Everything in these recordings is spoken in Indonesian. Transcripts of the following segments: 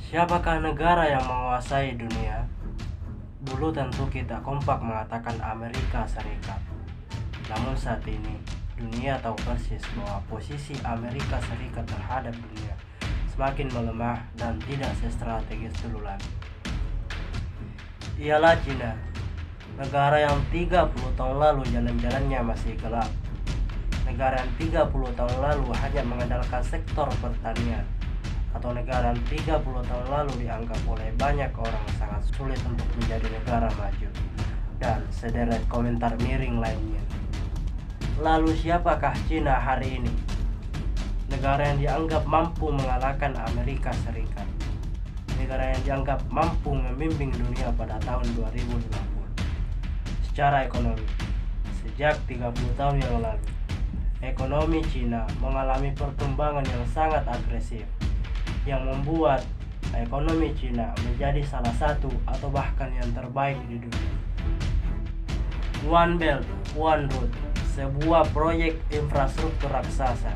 Siapakah negara yang menguasai dunia? Dulu tentu kita kompak mengatakan Amerika Serikat. Namun saat ini, dunia tahu persis bahwa posisi Amerika Serikat terhadap dunia semakin melemah dan tidak sestrategis dulu lagi. Ialah Cina, negara yang 30 tahun lalu jalan-jalannya masih gelap. Negara yang 30 tahun lalu hanya mengandalkan sektor pertanian, atau negara yang 30 tahun lalu dianggap oleh banyak orang sangat sulit untuk menjadi negara maju, dan sederet komentar miring lainnya. Lalu siapakah Cina hari ini? Negara yang dianggap mampu mengalahkan Amerika Serikat, negara yang dianggap mampu membimbing dunia pada tahun 2050. Secara ekonomi, sejak 30 tahun yang lalu, ekonomi Cina mengalami perkembangan yang sangat agresif, yang membuat ekonomi Cina menjadi salah satu atau bahkan yang terbaik di dunia. One Belt, One Road, sebuah proyek infrastruktur raksasa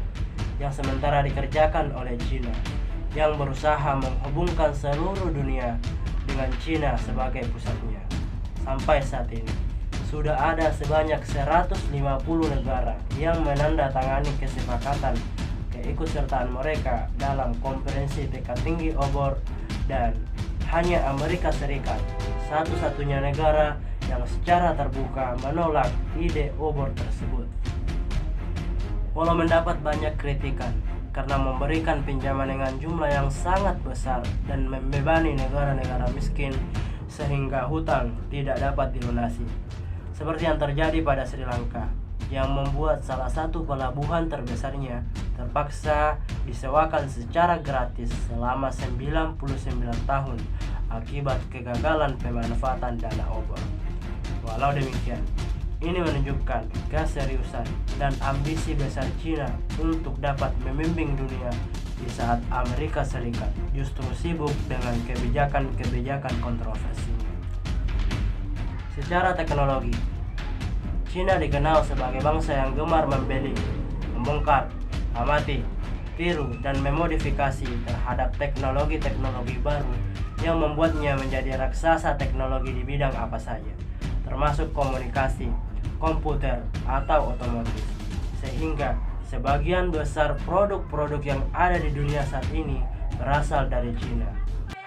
yang sementara dikerjakan oleh Cina, yang berusaha menghubungkan seluruh dunia dengan Cina sebagai pusatnya. Sampai saat ini, sudah ada sebanyak 150 negara yang menandatangani kesepakatan keikutsertaan mereka dalam konferensi tingkat tinggi obor, dan hanya Amerika Serikat satu-satunya negara yang secara terbuka menolak ide obor tersebut. Walau mendapat banyak kritikan karena memberikan pinjaman dengan jumlah yang sangat besar dan membebani negara-negara miskin sehingga hutang tidak dapat dilunasi, seperti yang terjadi pada Sri Lanka, yang membuat salah satu pelabuhan terbesarnya terpaksa disewakan secara gratis selama 99 tahun akibat kegagalan pemanfaatan dana obor. Walau demikian, ini menunjukkan keseriusan dan ambisi besar Cina untuk dapat memimpin dunia di saat Amerika Serikat justru sibuk dengan kebijakan-kebijakan kontroversinya. Secara teknologi, Cina dikenal sebagai bangsa yang gemar membeli, membongkar, amati, tiru, dan memodifikasi terhadap teknologi-teknologi baru yang membuatnya menjadi raksasa teknologi di bidang apa saja, termasuk komunikasi, komputer, atau otomotif. Sehingga sebagian besar produk-produk yang ada di dunia saat ini berasal dari Cina.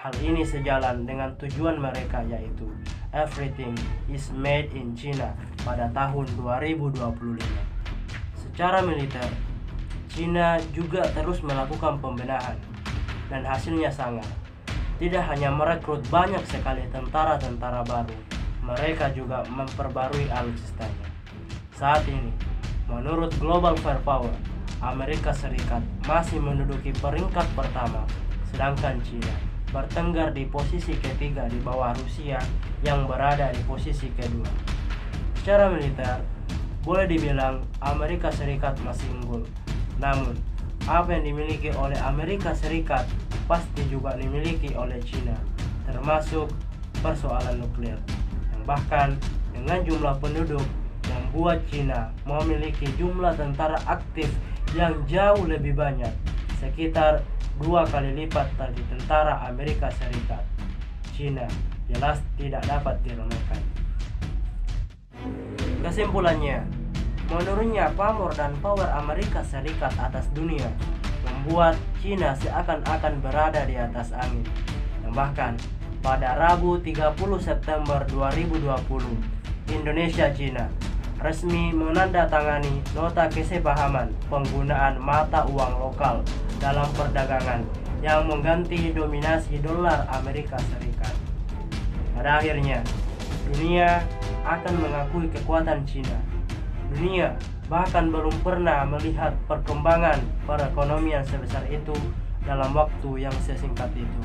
Hal ini sejalan dengan tujuan mereka, yaitu Everything is made in China pada tahun 2025. Secara militer, Cina juga terus melakukan pembenahan, dan hasilnya sangat. Tidak hanya merekrut banyak sekali tentara-tentara baru, mereka juga memperbarui alutsistanya. Saat ini, menurut Global Firepower, Amerika Serikat masih menduduki peringkat pertama, sedangkan Cina bertengger di posisi ketiga di bawah Rusia yang berada di posisi kedua. Secara militer, boleh dibilang Amerika Serikat masih unggul. Namun, apa yang dimiliki oleh Amerika Serikat pasti juga dimiliki oleh Cina, termasuk persoalan nuklir, yang bahkan dengan jumlah penduduk membuat Cina memiliki jumlah tentara aktif yang jauh lebih banyak, sekitar 2 kali lipat dari tentara Amerika Serikat. Cina jelas tidak dapat diremehkan. Kesimpulannya, menurutnya pamor dan power Amerika Serikat atas dunia membuat Cina seakan-akan berada di atas angin. Yang bahkan pada Rabu 30 September 2020, Indonesia Cina resmi menandatangani nota kesepahaman penggunaan mata uang lokal dalam perdagangan yang mengganti dominasi dolar Amerika Serikat. Pada akhirnya, dunia akan mengakui kekuatan Cina. Dunia bahkan belum pernah melihat perkembangan perekonomian sebesar itu dalam waktu yang sesingkat itu.